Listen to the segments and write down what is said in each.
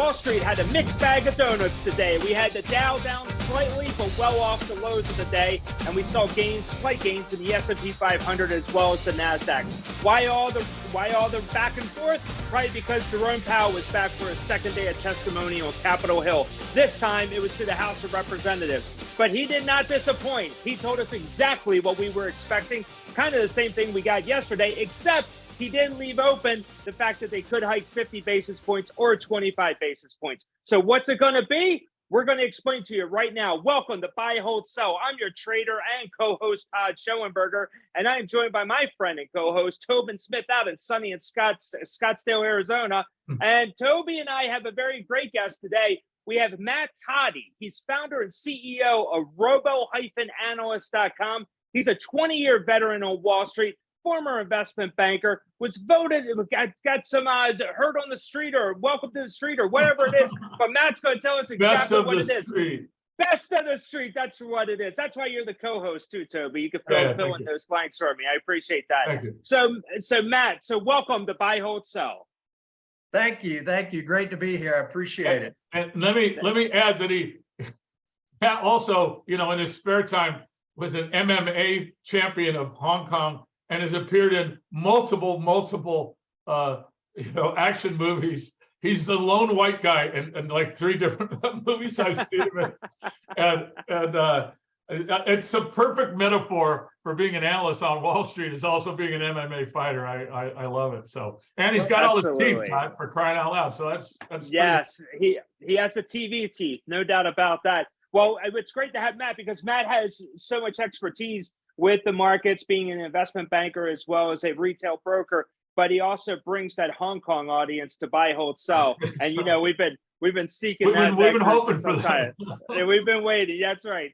Wall Street had a mixed bag of donuts today. We had the Dow down slightly, but well off the lows of the day, and we saw slight gains in the S&P 500 as well as the Nasdaq. Why all the back and forth? Right, because Jerome Powell was back for a second day of testimony on Capitol Hill. This time it was to the House of Representatives, but he did not disappoint. He told us exactly what we were expecting, kind of the same thing we got yesterday, except he didn't leave open the fact that they could hike 50 basis points or 25 basis points. So what's it going to be? We're going to explain to you right now. Welcome to Buy, Hold, Sell. I'm your trader and co-host, Todd Schoenberger, and I'm joined by my friend and co-host, Tobin Smith, out in sunny and Scottsdale, Arizona. And Toby and I have a very great guest today. We have Matt Totty. He's founder and CEO of Robo-Analyst.com. He's a 20-year veteran on Wall Street, former investment banker, was voted, got some heard on the street or welcome to the street or whatever it is. But Matt's going to tell us exactly what it is. Best of the street. That's what it is. That's why you're the co-host too, Toby. You can fill in those blanks for me. I appreciate that. Thank you. So Matt, welcome to Buy, Hold, Sell. Thank you. Great to be here. I appreciate it. And let me add that Matt also, in his spare time was an MMA champion of Hong Kong and has appeared in multiple action movies. He's the lone white guy in like 3 different movies I've seen him in. And it's a perfect metaphor for being an analyst on Wall Street is also being an MMA fighter. I love it. So, and he's got all his teeth, Todd, for crying out loud. So that's yes, he has the TV teeth, no doubt about that. Well, it's great to have Matt because Matt has so much expertise with the markets, being an investment banker as well as a retail broker, but he also brings that Hong Kong audience to Buy, Hold, Sell. And we've been seeking we've been hoping for that. And we've been waiting. That's right.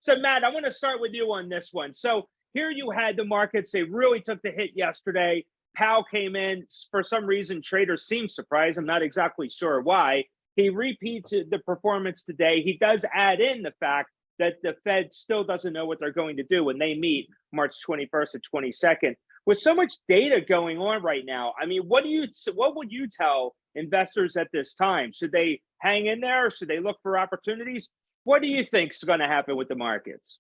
So Matt, I want to start with you on this one. So here you had the markets; they really took the hit yesterday. Powell came in for some reason. Traders seem surprised. I'm not exactly sure why. He repeats the performance today. He does add in the fact that the Fed still doesn't know what they're going to do when they meet March 21st and 22nd. With so much data going on right now, I mean, what would you tell investors at this time? Should they hang in there? Or should they look for opportunities? What do you think is going to happen with the markets?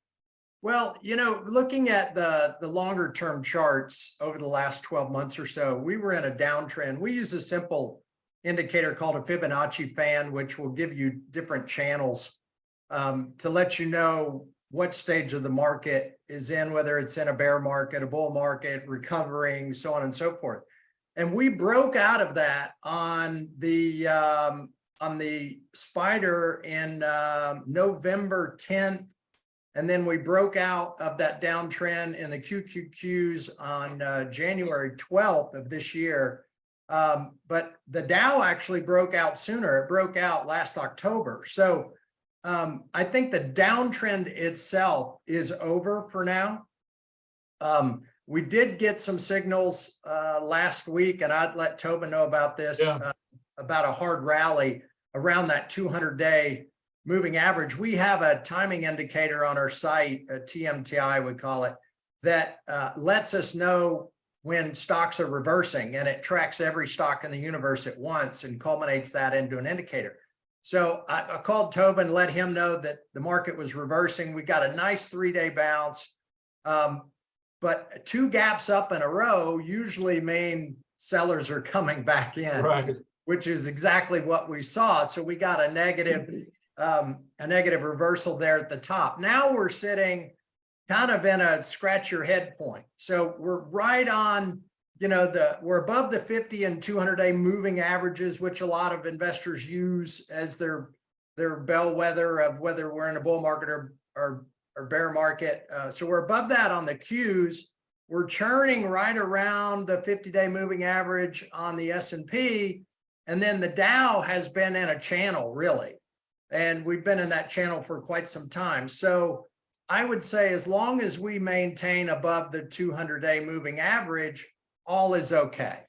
Well, looking at the longer term charts over the last 12 months or so, we were in a downtrend. We use a simple indicator called a Fibonacci fan, which will give you different channels to let you know what stage of the market is in, whether it's in a bear market, a bull market, recovering, so on and so forth. And we broke out of that on the spider in November 10th. And then we broke out of that downtrend in the QQQs on January 12th of this year. But the Dow actually broke out sooner. It broke out last October. So I think the downtrend itself is over for now. We did get some signals last week, and I'd let Tobin know about this, about a hard rally around that 200-day moving average. We have a timing indicator on our site, a TMTI we call it, that lets us know when stocks are reversing, and it tracks every stock in the universe at once and culminates that into an indicator. So I called Tobin, let him know that the market was reversing. We got a nice 3-day bounce, but 2 gaps up in a row usually mean sellers are coming back in, right, which is exactly what we saw. So we got a negative reversal there at the top. Now we're sitting kind of in a scratch your head point. So we're right on, we're above the 50 and 200-day moving averages, which a lot of investors use as their bellwether of whether we're in a bull market or bear market. So we're above that on the Qs. We're churning right around the 50-day moving average on the S&P. And then the Dow has been in a channel, really. And we've been in that channel for quite some time. So I would say as long as we maintain above the 200-day moving average, all is okay.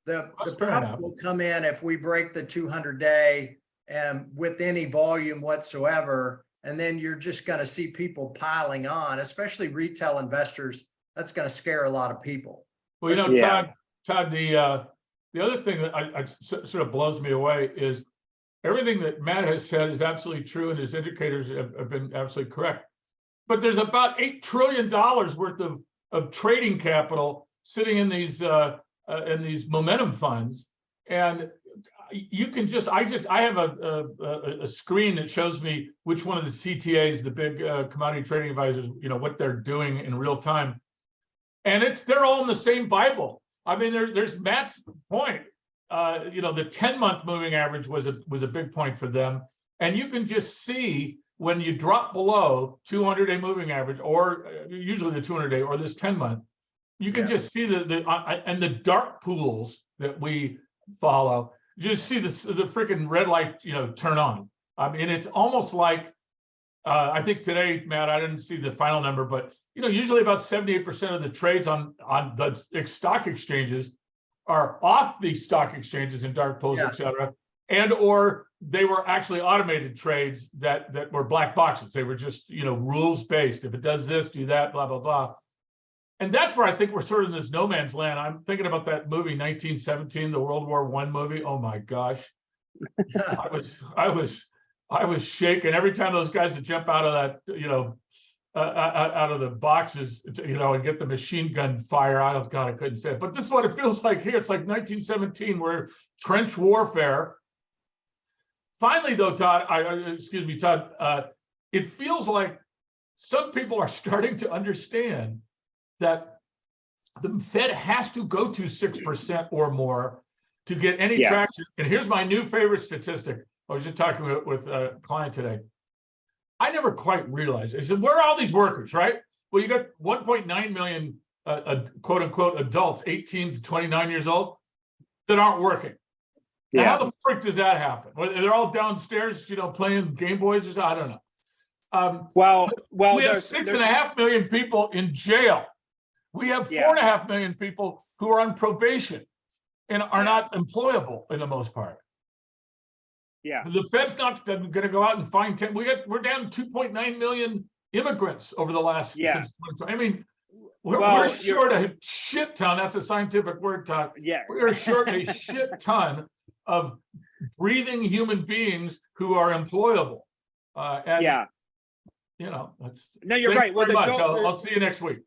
The problem will come in if we break the 200-day and with any volume whatsoever, and then you're just going to see people piling on, especially retail investors. That's going to scare a lot of people. Well, Todd, the other thing that I sort of blows me away is everything that Matt has said is absolutely true, and his indicators have been absolutely correct. But there's about $8 trillion worth of trading capital sitting in these momentum funds, and you can I have a screen that shows me which one of the CTAs, the big commodity trading advisors, what they're doing in real time, and they're all in the same Bible. I mean, there's Matt's point. The 10-month moving average was a big point for them, and you can just see when you drop below 200-day moving average, or usually the 200-day or this 10-month, you can just see and the dark pools that we follow. Just see the freaking red light, turn on. I mean, it's almost like I think today, Matt, I didn't see the final number, but usually about 78% of the trades on the stock exchanges are off the stock exchanges in dark pools, et cetera, and or they were actually automated trades that were black boxes. They were just rules based. If it does this, do that, blah blah blah. And that's where I think we're sort of in this no man's land. I'm thinking about that movie 1917, the World War I movie. Oh my gosh, I was shaking every time those guys would jump out of that, out of the boxes, and get the machine gun fire. I couldn't say it. But this is what it feels like here. It's like 1917, where trench warfare. Finally, though, Todd, it feels like some people are starting to understand that the Fed has to go to 6% or more to get any traction. And here's my new favorite statistic. I was just talking with a client today. I never quite realized. I said, where are all these workers, right? Well, you got 1.9 million quote unquote adults, 18 to 29 years old, that aren't working. Now, how the frick does that happen? Well, they're all downstairs, playing Game Boys. I don't know. Well, we have 6.5 million people in jail. We have 4.5 million people who are on probation and are not employable in the most part. Yeah, the Fed's not going to go out and find 10. We're down 2.9 million immigrants over the last since 2020. I mean, we're short a shit ton. That's a scientific word, Todd. Yeah, we are short a shit ton of breathing human beings who are employable. That's, no, you're right. Well, I'll see you next week.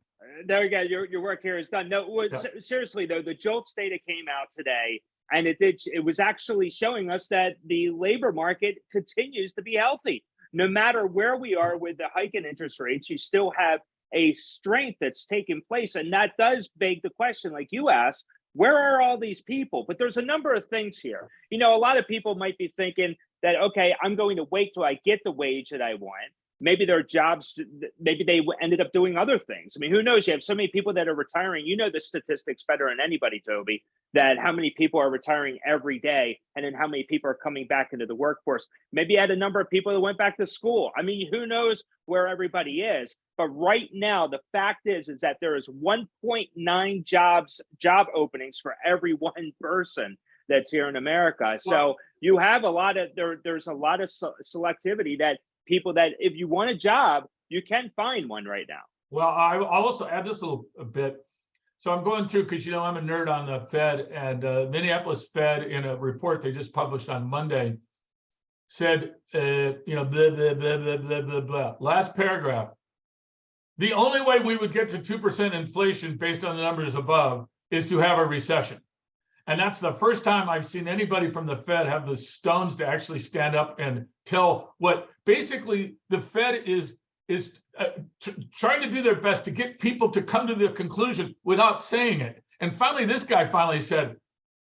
There you go. Your work here is done. No, seriously though, the JOLTS data came out today, and it was actually showing us that the labor market continues to be healthy. No matter where we are with the hike in interest rates, you still have a strength that's taking place, and that does beg the question, like you asked, where are all these people? But there's a number of things here. A lot of people might be thinking that, okay, I'm going to wait till I get the wage that I want. Maybe their jobs, maybe they ended up doing other things. I mean, who knows? You have so many people that are retiring. You know the statistics better than anybody, Toby, that how many people are retiring every day, and then how many people are coming back into the workforce. Maybe you had a number of people that went back to school. I mean, who knows where everybody is? But right now, the fact is that there is 1.9 job openings for every one person that's here in America. So you have a lot of, there's a lot of selectivity that people that if you want a job, you can find one right now. Well, I'll also add this a bit. So I'm going through, because I'm a nerd on the Fed, and Minneapolis Fed, in a report they just published on Monday, said, blah, blah, blah, blah, blah, blah. Last paragraph. The only way we would get to 2% inflation based on the numbers above is to have a recession. And that's the first time I've seen anybody from the Fed have the stones to actually stand up and tell what basically the Fed is trying to do their best to get people to come to the conclusion without saying it. And finally, this guy finally said,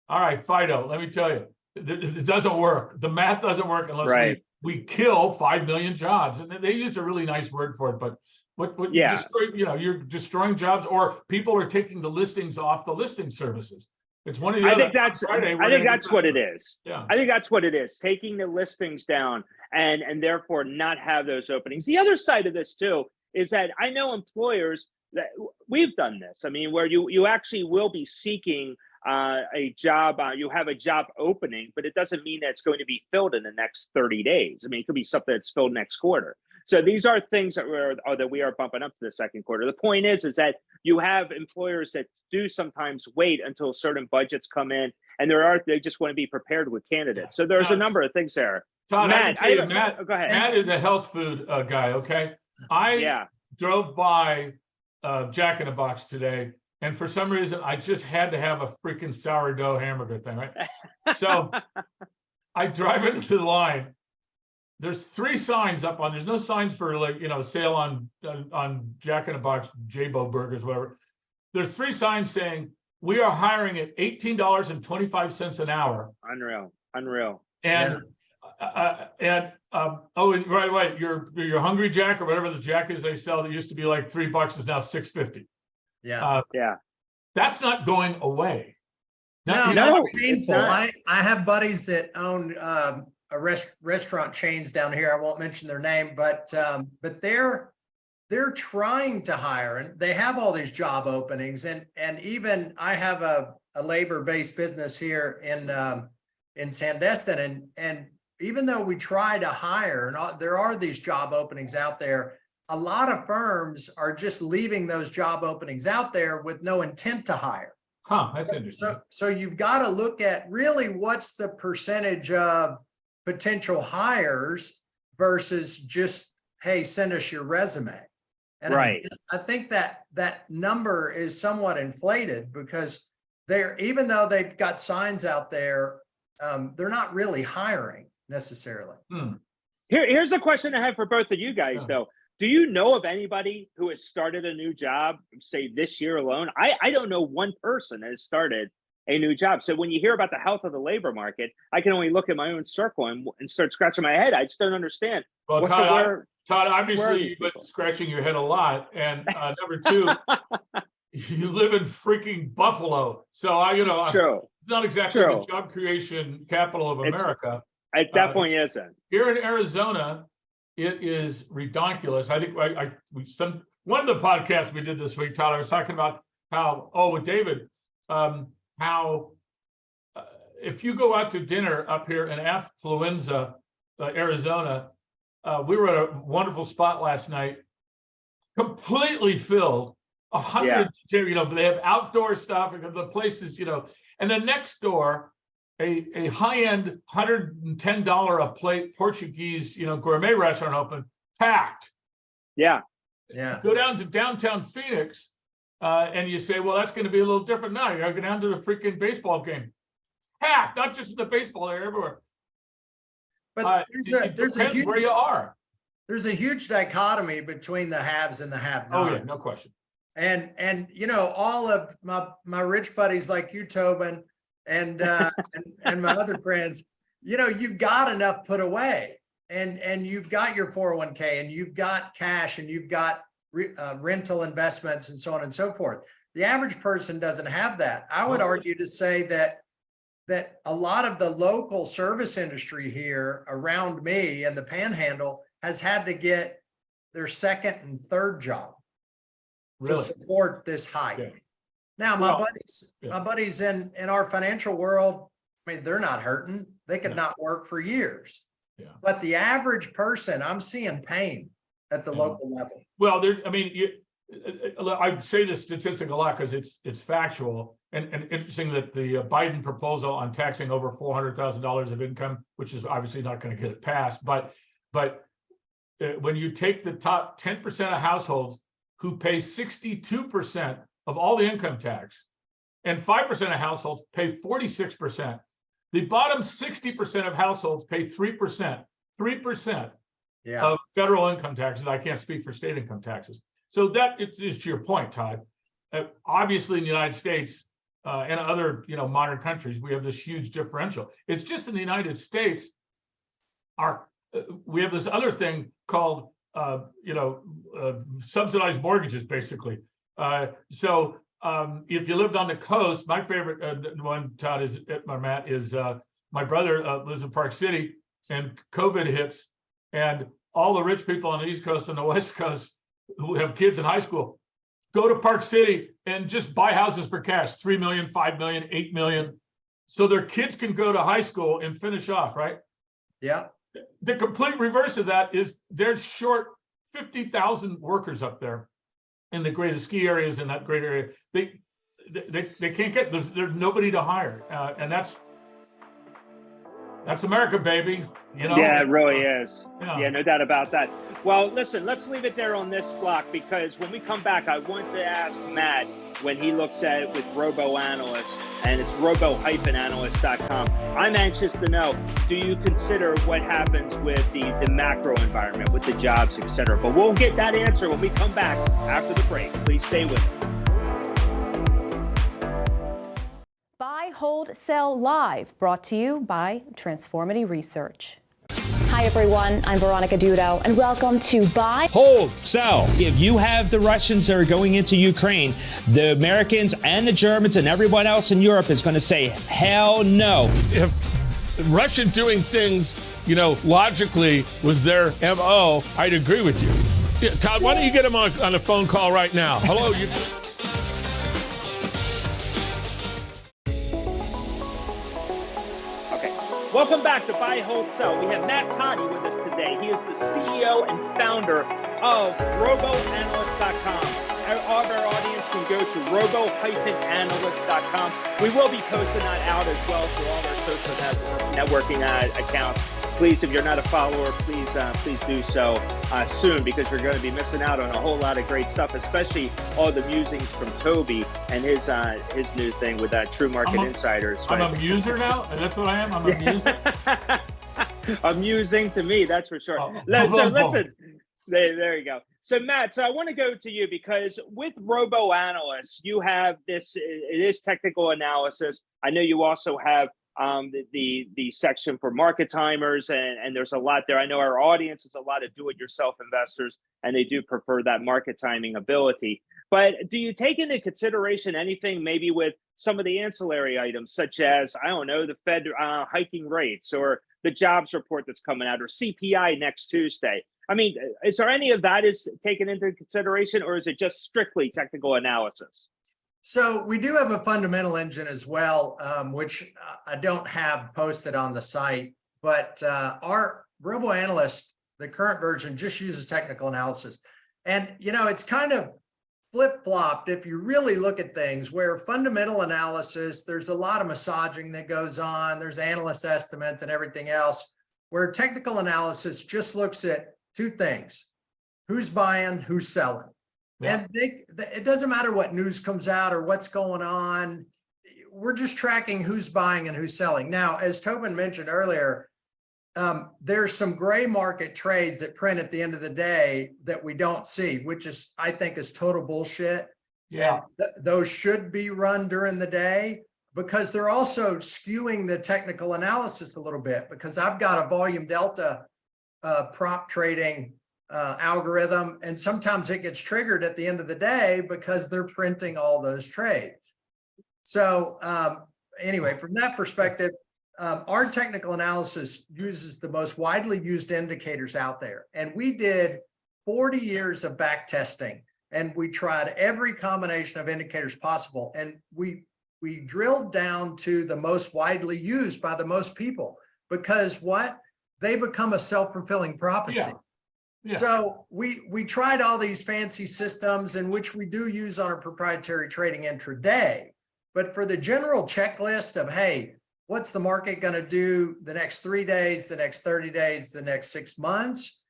all right, Fido, let me tell you, it doesn't work. The math doesn't work unless we kill 5 million jobs. And they used a really nice word for it, but what you destroy, you're destroying jobs, or people are taking the listings off the listing services. It's one of the I think that's what it is. Yeah. I think that's what it is, taking the listings down and therefore not have those openings. The other side of this too is that I know employers that we've done this. I mean, where you actually will be seeking a job, you have a job opening, but it doesn't mean that it's going to be filled in the next 30 days. I mean, it could be something that's filled next quarter. So these are things that we are bumping up to the second quarter. The point is that you have employers that do sometimes wait until certain budgets come in, and they just want to be prepared with candidates. So there's a number of things there. Todd, Matt, go ahead. Matt is a health food guy. Okay, I drove by Jack in the Box today, and for some reason I just had to have a freaking sourdough hamburger thing, right? So I drive into the line. There's 3 signs up on. There's no signs for sale on Jack in the Box, J-Bo burgers, whatever. There's 3 signs saying we are hiring at $18.25 an hour. Unreal. And right. Your Hungry Jack or whatever the Jack is they sell that used to be like $3 is now $6.50. Yeah. That's not going away. No, it's painful. I have buddies that own a restaurant chains down here. I won't mention their name, but they're trying to hire, and they have all these job openings. And even I have a labor-based business here in Sandestin, and even though we try to hire, and there are these job openings out there, a lot of firms are just leaving those job openings out there with no intent to hire. Huh, that's interesting. So you've got to look at really what's the percentage of potential hires versus just, hey, send us your resume. And I think that number is somewhat inflated because even though they've got signs out there, they're not really hiring necessarily. Here's a question I have for both of you guys, though. Do you know of anybody who has started a new job, say this year alone? I don't know one person that has started a new job. So when you hear about the health of the labor market, I can only look at my own circle and start scratching my head. I just don't understand. Well, Todd, obviously you've been scratching your head a lot. And number 2, you live in freaking Buffalo. So it's not exactly the job creation capital of America. It definitely isn't. Here in Arizona, it is redonkulous. I think one of the podcasts we did this week, Todd, I was talking about with David, how if you go out to dinner up here in Affluenza, Arizona, we were at a wonderful spot last night, completely filled, 100, they have outdoor stuff, the place is, and then next door, a high-end $110 a plate Portuguese, gourmet restaurant open, packed. Yeah. Go down to downtown Phoenix, and you say, well, that's going to be a little different now. You go down to the freaking baseball game, packed, not just in the baseball area, everywhere. But there's a huge, where you are. There's a huge dichotomy between the haves and the have-not. Oh yeah, no question. And all of my rich buddies like you, Tobin, and my other friends, you've got enough put away, and you've got your 401k, and you've got cash, and you've got rental investments, and so on and so forth. The average person doesn't have that. I would argue to say that a lot of the local service industry here around me and the Panhandle has had to get their second and third job to support this hike. Yeah. Now, my buddies in our financial world, they're not hurting. They could not work for years. Yeah. But the average person, I'm seeing pain at the local level. Well, I say this statistic a lot because it's factual and interesting that the Biden proposal on taxing over $400,000 of income, which is obviously not going to get it passed, but when you take the top 10% of households who pay 62% of all the income tax, and 5% of households pay 46%. The bottom 60% of households pay 3% of federal income taxes. I can't speak for state income taxes. So that is to your point, Todd. Obviously, in the United States and other modern countries, we have this huge differential. It's just in the United States, we have this other thing called subsidized mortgages, basically. So if you lived on the coast, my favorite one, Todd, is my brother lives in Park City, and COVID hits, and all the rich people on the East Coast and the West Coast who have kids in high school go to Park City and just buy houses for cash, 3 million, 5 million, 8 million, so their kids can go to high school and finish off, right? Yeah. The complete reverse of that is they're short 50,000 workers up there in the greatest ski areas in that great area. They can't get, there's nobody to hire. And that's America, baby. You know? Yeah, it really is. Yeah. Yeah, no doubt about that. Well, listen, let's leave it there on this block, because when we come back, I want to ask Matt, when he looks at it with Robo-Analyst, and it's robo-analyst.com. I'm anxious to know, do you consider what happens with the macro environment, with the jobs, et cetera? But we'll get that answer when we come back after the break. Please stay with us. Buy, Hold, Sell Live, brought to you by Transformity Research. Hi everyone, I'm Veronica Dudo, and welcome to Buy, Hold, Sell. If you have the Russians that are going into Ukraine, the Americans and the Germans and everyone else in Europe is going to say, hell no. If Russia doing things, logically was their MO, I'd agree with you. Yeah, Todd, why don't you get him on a phone call right now? Hello, you. Welcome back to Buy, Hold, Sell. We have Matt Totty with us today. He is the CEO and founder of Robo-Analyst.com. Our audience can go to robo-analyst.com. We will be posting that out as well to all our social networking accounts. Please, if you're not a follower, please do so soon, because you're going to be missing out on a whole lot of great stuff, especially all the musings from Toby and his new thing with True Market Insiders. I'm a muser now, and that's what I am. I'm a muser. Amusing to me, that's for sure. Listen, there you go. So Matt, so I want to go to you, because with Robo-Analyst, you have this. It is technical analysis. I know you also have the section for market timers, and there's a lot there. I know our audience is a lot of do-it-yourself investors, and they do prefer that market timing ability. But do you take into consideration anything maybe with some of the ancillary items, such as, I don't know, the Fed hiking rates, or the jobs report that's coming out, or CPI next Tuesday? I mean, is there any of that is taken into consideration, or is it just strictly technical analysis? So we do have a fundamental engine as well, which I don't have posted on the site, but our Robo-Analyst, the current version, just uses technical analysis. And, it's kind of flip-flopped if you really look at things, where fundamental analysis, there's a lot of massaging that goes on, there's analyst estimates and everything else, where technical analysis just looks at two things: who's buying, who's selling. Yeah. And it doesn't matter what news comes out or what's going on. We're just tracking who's buying and who's selling. Now, as Tobin mentioned earlier, there's some gray market trades that print at the end of the day that we don't see, which is, I think, is total bullshit. Yeah. Those should be run during the day, because they're also skewing the technical analysis a little bit, because I've got a volume delta prop trading algorithm, and sometimes it gets triggered at the end of the day because they're printing all those trades. So anyway, from that perspective, our technical analysis uses the most widely used indicators out there, and we did 40 years of back testing, and we tried every combination of indicators possible, and we drilled down to the most widely used by the most people, because they become a self-fulfilling prophecy. Yeah. Yeah. So we tried all these fancy systems, in which we do use on our proprietary trading intraday. But for the general checklist of, hey, what's the market going to do the next 3 days, the next 30 days, the next 6 months,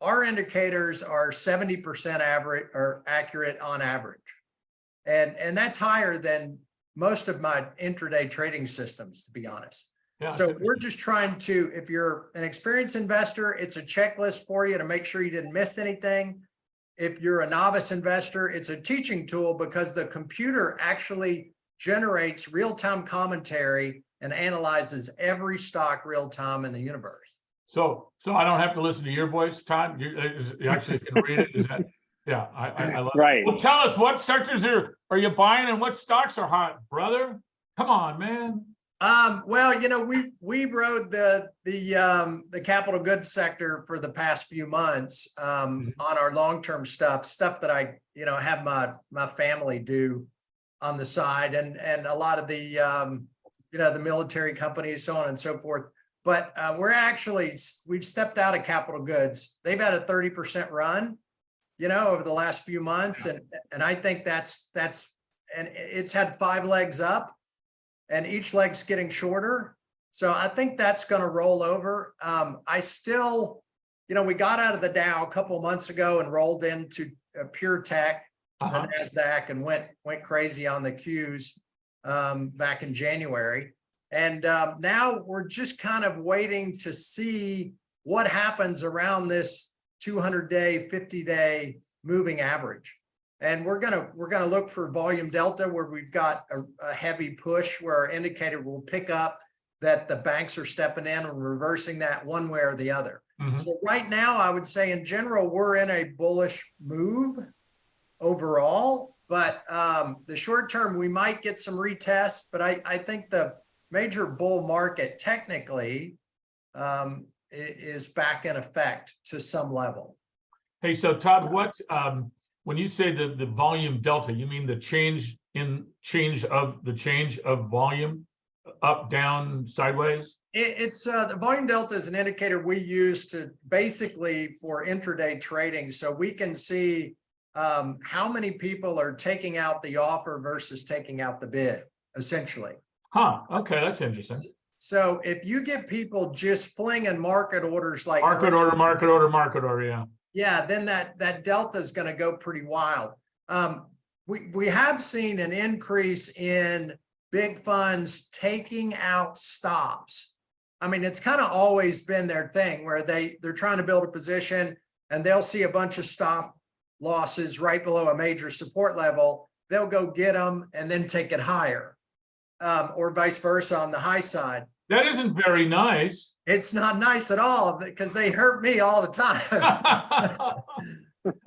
our indicators are 70% average or accurate on average. And that's higher than most of my intraday trading systems, to be honest. Yeah, so we're just trying to, if you're an experienced investor, it's a checklist for you to make sure you didn't miss anything. If you're a novice investor, it's a teaching tool, because the computer actually generates real-time commentary and analyzes every stock real-time in the universe. So I don't have to listen to your voice, Todd. You actually can read it. Is that? Yeah, I love right. It. Well, tell us, what sectors are you buying, and what stocks are hot, brother? Come on, man. Well, we rode the capital goods sector for the past few months on our long-term stuff that I have my family do on the side, and a lot of the the military companies, so on and so forth. But we've stepped out of capital goods. They've had a 30% run, over the last few months. And I think that's, and it's had 5 legs up and each leg's getting shorter. So I think that's going to roll over. I still, we got out of the Dow a couple of months ago and rolled into pure tech, the NASDAQ, and went crazy on the Qs back in January. And now we're just kind of waiting to see what happens around this 200-day, 50-day moving average. And we're gonna look for volume delta where we've got a heavy push where our indicator will pick up that the banks are stepping in and reversing that one way or the other. So right now, I would say in general, we're in a bullish move overall, but the short term, we might get some retests, but I think the major bull market technically is back in effect to some level. Hey, so Todd, what when you say the volume delta, you mean the change of volume, up, down, sideways? It's the volume delta is an indicator we use to basically for intraday trading, so we can see how many people are taking out the offer versus taking out the bid, essentially. Okay, that's interesting. So if you get people just flinging market orders like market order, yeah, then that delta is going to go pretty wild. We have seen an increase in big funds taking out stops. I mean, it's kind of always been their thing where they're trying to build a position and they'll see a bunch of stop losses right below a major support level. They'll go get them and then take it higher, or vice versa on the high side. That isn't very nice. It's not nice at all because they hurt me all the time.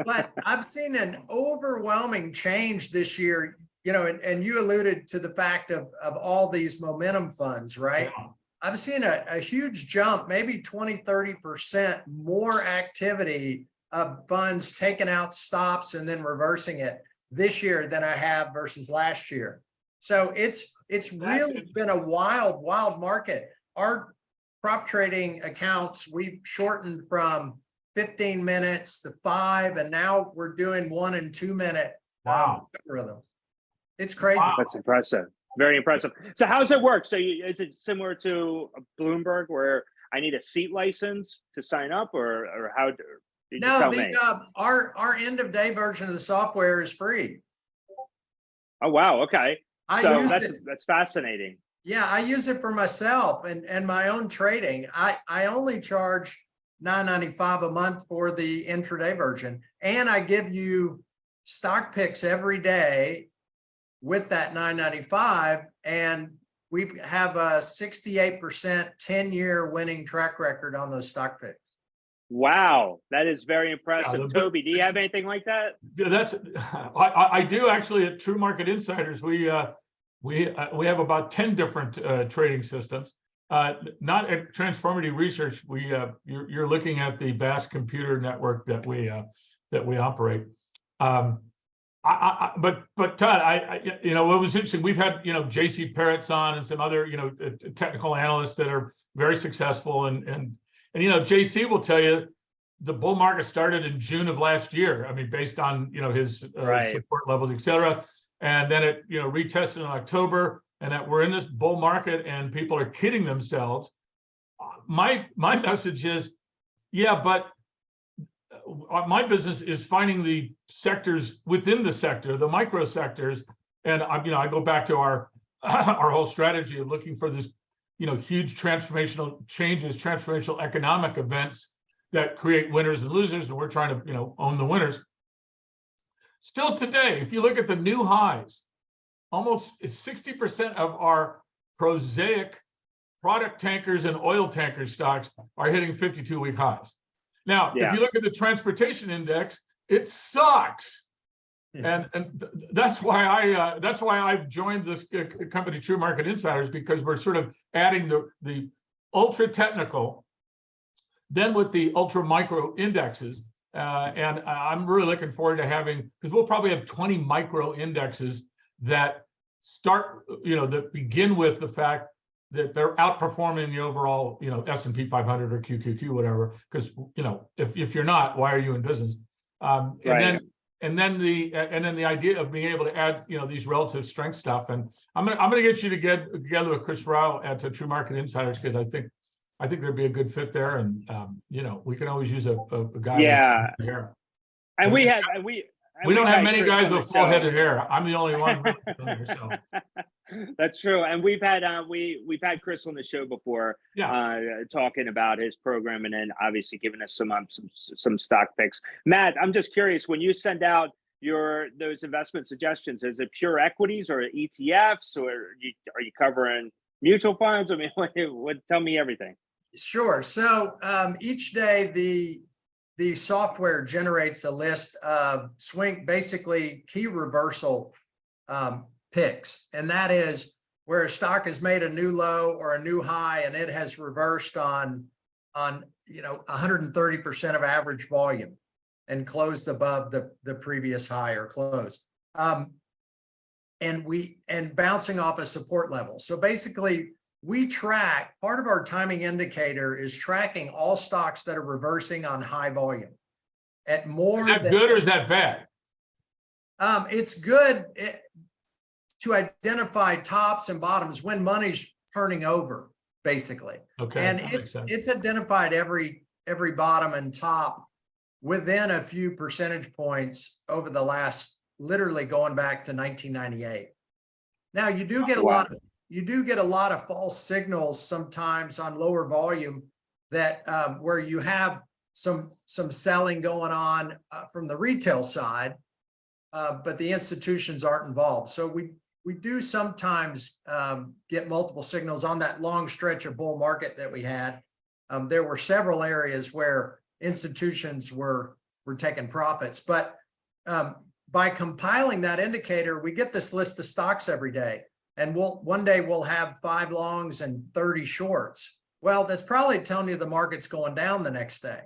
But I've seen an overwhelming change this year, and you alluded to the fact of all these momentum funds, right? Yeah. I've seen a huge jump, maybe 20-30% more activity of funds taking out stops and then reversing it this year than I have versus last year. So it's really been a wild market. Our prop trading accounts, we've shortened from 15 minutes to 5, and now we're doing 1 and 2 minute algorithms. It's crazy. Wow. That's impressive. Very impressive. So how does it work? So is it similar to Bloomberg where I need a seat license to sign up, or how? No, our end of day version of the software is free. Oh, wow. Okay. So that's fascinating. Yeah, I use it for myself and my own trading. I only charge $9.95 a month for the intraday version, and I give you stock picks every day with that $9.95, and we have a 68% 10-year winning track record on those stock picks. Wow, that is very impressive. Yeah, Toby, do you have anything like that? I do actually. At True Market Insiders, we have about 10 different trading systems. Not at Transformity Research. You're looking at the vast computer network that we operate. But Todd, what was interesting, we've had JC Parrott's on and some other technical analysts that are very successful, and JC will tell you the bull market started in June of last year. I mean, based on his support levels, etc. And then it retested in October, and that we're in this bull market and people are kidding themselves. My message is, yeah, but my business is finding the sectors within the sector, the micro sectors, and I go back to our whole strategy of looking for this huge transformational changes, transformational economic events that create winners and losers, and we're trying to own the winners. Still today, if you look at the new highs, almost 60% of our prosaic product tankers and oil tanker stocks are hitting 52-week highs. Now, if you look at the transportation index, it sucks. Yeah. And that's why I've joined this company, True Market Insiders, because we're sort of adding the ultra technical, then with the ultra micro indexes. And I'm really looking forward to having, because we'll probably have 20 micro indexes that start, that begin with the fact that they're outperforming the overall, S&P 500 or QQQ, whatever. Because if you're not, why are you in business? And then the idea of being able to add, these relative strength stuff. And I'm gonna get you to get together with Chris Rao at True Market Insiders, because I think there'd be a good fit there. And we can always use a guy. Yeah. With hair. And we don't have many Chris guys on with the full show. head of hair. I'm the only one. So. That's true, and we've had Chris on the show before, talking about his program, and then obviously giving us some stock picks. Matt, I'm just curious, when you send out those investment suggestions, is it pure equities or ETFs, or are you covering mutual funds? I mean, tell me everything. Sure. So each day the software generates a list of basically key reversal picks, and that is where a stock has made a new low or a new high, and it has reversed on 130% of average volume and closed above the previous high or close, and bouncing off a support level. So basically, we track, part of our timing indicator is tracking all stocks that are reversing on high volume at more. Is that good or is that bad? It's good to identify tops and bottoms when money's turning over, basically. Okay. And it's identified every bottom and top within a few percentage points over the last, literally going back to 1998. Now you do get a lot of false signals sometimes on lower volume that where you have some selling going on from the retail side, but the institutions aren't involved. So we do sometimes get multiple signals on that long stretch of bull market that we had. There were several areas where institutions were taking profits, but by compiling that indicator, we get this list of stocks every day. And one day we'll have 5 longs and 30 shorts. Well, that's probably telling you the market's going down the next day,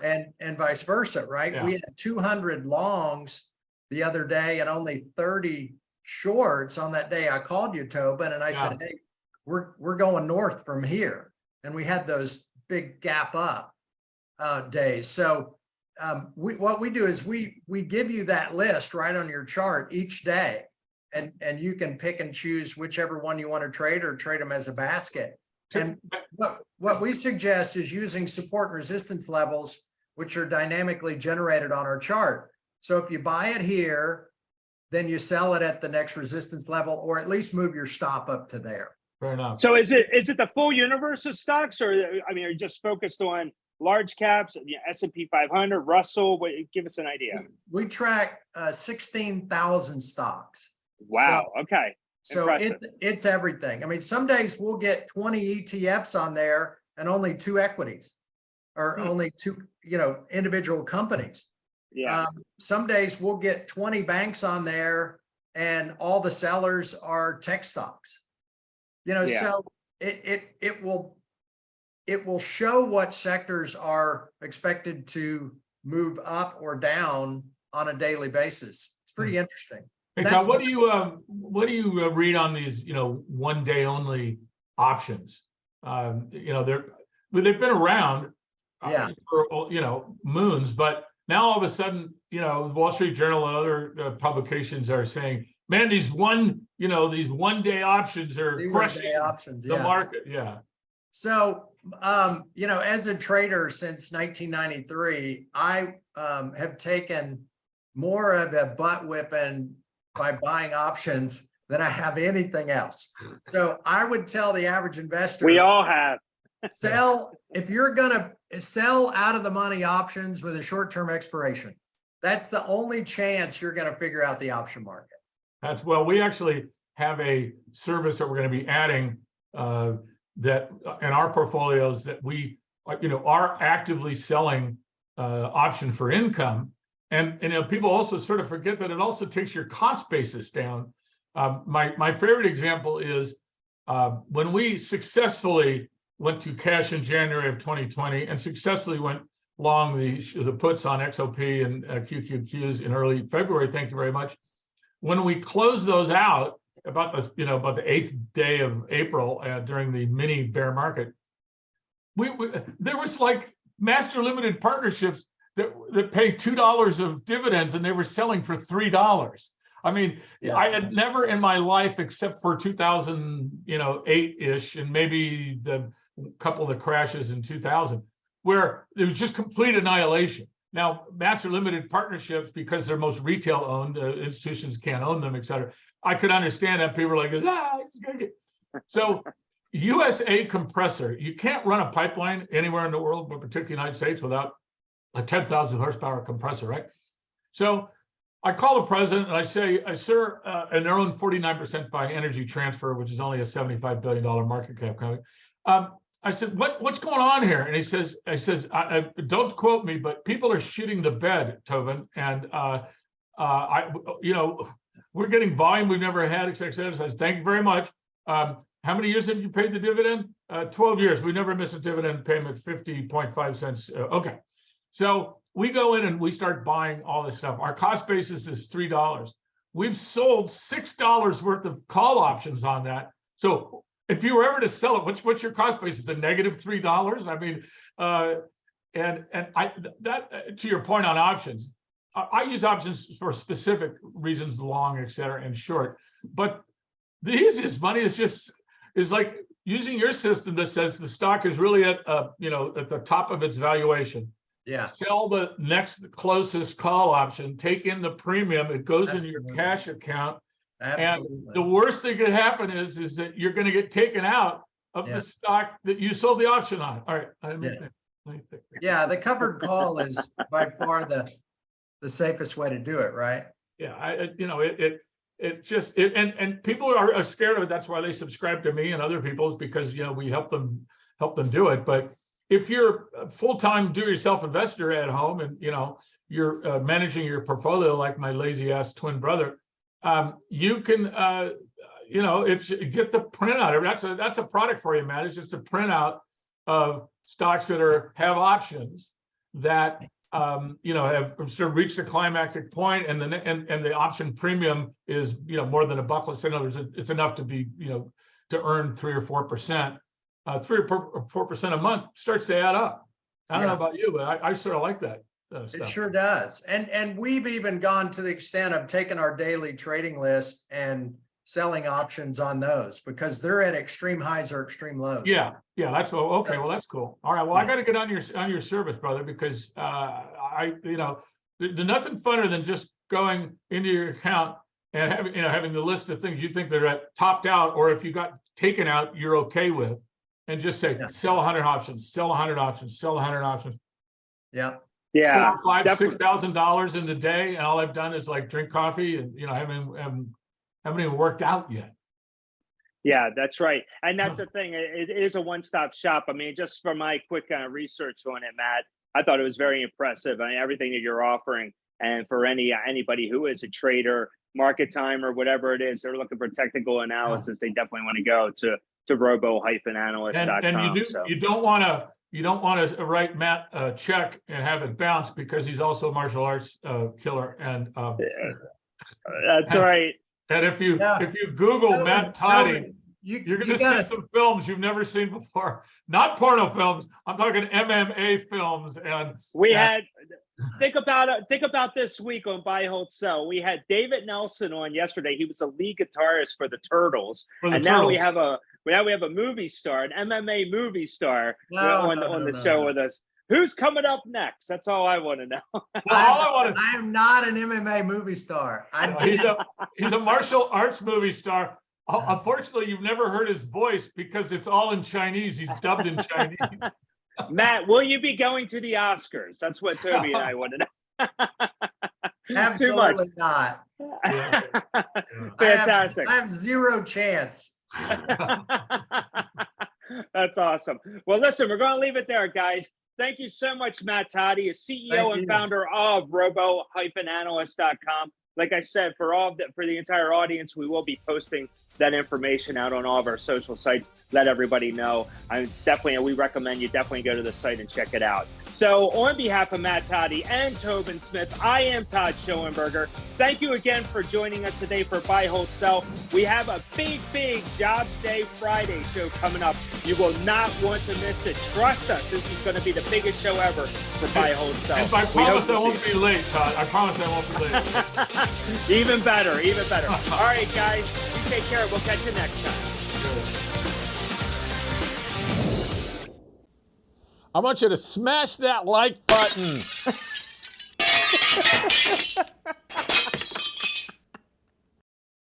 and vice versa, right? Yeah. We had 200 longs the other day and only 30 shorts on that day. I called you, Tobin, and I said, hey, we're going north from here. And we had those big gap up days. So what we do is we give you that list right on your chart each day. And you can pick and choose whichever one you want to trade, or trade them as a basket. And what we suggest is using support and resistance levels, which are dynamically generated on our chart. So if you buy it here, then you sell it at the next resistance level, or at least move your stop up to there. Fair enough. So is it the full universe of stocks, or are you just focused on large caps, S&P 500, Russell? Give us an idea. We track 16,000 stocks. Wow. Okay. So it's everything. I mean, some days we'll get 20 ETFs on there and only 2 equities, or only 2, individual companies. Yeah. Some days we'll get 20 banks on there and all the sellers are tech stocks. So it will show what sectors are expected to move up or down on a daily basis. It's pretty interesting. Hey, Todd, what do you read on these, 1 day only options? They've been around for, moons, but now all of a sudden, Wall Street Journal and other publications are saying, man, these one day options are crushing the market. Yeah. So, as a trader since 1993, I have taken more of a butt whipping by buying options than I have anything else. So I would tell the average investor, we all have, if you're gonna sell out of the money options with a short-term expiration, that's the only chance you're gonna figure out the option market. We actually have a service that we're going to be adding that in our portfolios that we are actively selling option for income. And people also sort of forget that it also takes your cost basis down. My favorite example is when we successfully went to cash in January of 2020 and successfully went long the puts on XOP and QQQs in early February. Thank you very much. When we closed those out about the 8th day of April during the mini bear market, there was like master limited partnerships that pay $2 of dividends, and they were selling for $3. I mean, Yeah. I had never in my life, except for 2008-ish, and maybe the couple of the crashes in 2000, where there was just complete annihilation. Now, master limited partnerships, because they're most retail owned, institutions can't own them, et cetera. I could understand that people are like, so USA compressor, you can't run a pipeline anywhere in the world, but particularly the United States, without a 10,000 horsepower compressor, right? So I call the president and I say, sir, and they're owned 49% by Energy Transfer, which is only a $75 billion market cap company. I said, what's going on here? And he says, don't quote me, but people are shooting the bed, Tobin, and we're getting volume we've never had, et cetera, et cetera. So I said, thank you very much. How many years have you paid the dividend? 12 years. We never miss a dividend payment, 50.5 cents. Okay. So we go in and we start buying all this stuff. Our cost basis is $3. We've sold $6 worth of call options on that. So if you were ever to sell it, what's your cost basis? A negative $3? I mean, to your point on options, I use options for specific reasons, long, et cetera, and short. But the easiest money is like using your system that says the stock is really at the top of its valuation. Yeah. Sell the next closest call option, take in the premium, it goes into your Absolutely. cash account. Absolutely. And the worst thing could happen is that you're going to get taken out of the stock that you sold the option on. All right. Let me think. Yeah, the covered call is by far the safest way to do it, right? Yeah, and people are scared of it. That's why they subscribe to me and other people's, because we help them do it. But if you're a full-time do-it-yourself investor at home and you're managing your portfolio like my lazy ass twin brother, you can get the printout. That's a product for you, Matt. It's just a printout of stocks that have options that have sort of reached the climactic point, and the option premium is more than $1. So in other words, it's enough to be to earn 3 or 4%. 3 or 4% a month starts to add up. I don't know about you, but I sort of like that stuff. It sure does. And we've even gone to the extent of taking our daily trading list and selling options on those, because they're at extreme highs or extreme lows. Yeah, that's okay. Well, that's cool. All right. Well, I got to get on your service, brother, because there's nothing funner than just going into your account and having the list of things you think that are topped out, or if you got taken out, you're okay with, and just say sell 100 options, sell 100 options, sell 100 options. Yeah. Yeah. $5,000-$6,000 in the day, and all I've done is like drink coffee, and haven't even worked out yet. Yeah, that's right. And that's the thing. It is a one-stop shop. I mean, just for my quick research on it, Matt, I thought it was very impressive. I mean, everything that you're offering, and for anybody who is a trader, market timer, whatever it is, they're looking for technical analysis, they definitely want to go to robo-analyst.com. And you don't want to write Matt a check and have it bounce, because he's also a martial arts killer. And that's right. And if you Google Matt Totty, you're going to see some films you've never seen before. Not porno films. I'm talking MMA films. And think about this week on Buy, Hold, Sell. We had David Nelson on yesterday. He was a lead guitarist for the Turtles. Now we have a movie star, an MMA movie star on the show with us. Who's coming up next? That's all I want to know. I am not an MMA movie star. He's a martial arts movie star. Unfortunately, you've never heard his voice because it's all in Chinese. He's dubbed in Chinese. Matt, will you be going to the Oscars? That's what Toby and I want to know. Absolutely not. Fantastic. I have zero chance. That's awesome. Well, listen, we're going to leave it there, guys. Thank you so much, Matt Totty, CEO and founder of Robo-Analyst.com. Like I said, for the entire audience, we will be posting that information out on all of our social sites. Let everybody know. We recommend you definitely go to the site and check it out. So on behalf of Matt Totty and Tobin Smith, I am Todd Schoenberger. Thank you again for joining us today for Buy, Hold, Sell. We have a big Jobs Day Friday show coming up. You will not want to miss it. Trust us, this is going to be the biggest show ever for Buy, Hold, Sell. And I promise I won't be late, Todd. I promise I won't be late. Even better. All right, guys, you take care. We'll catch you next time. I want you to smash that like button.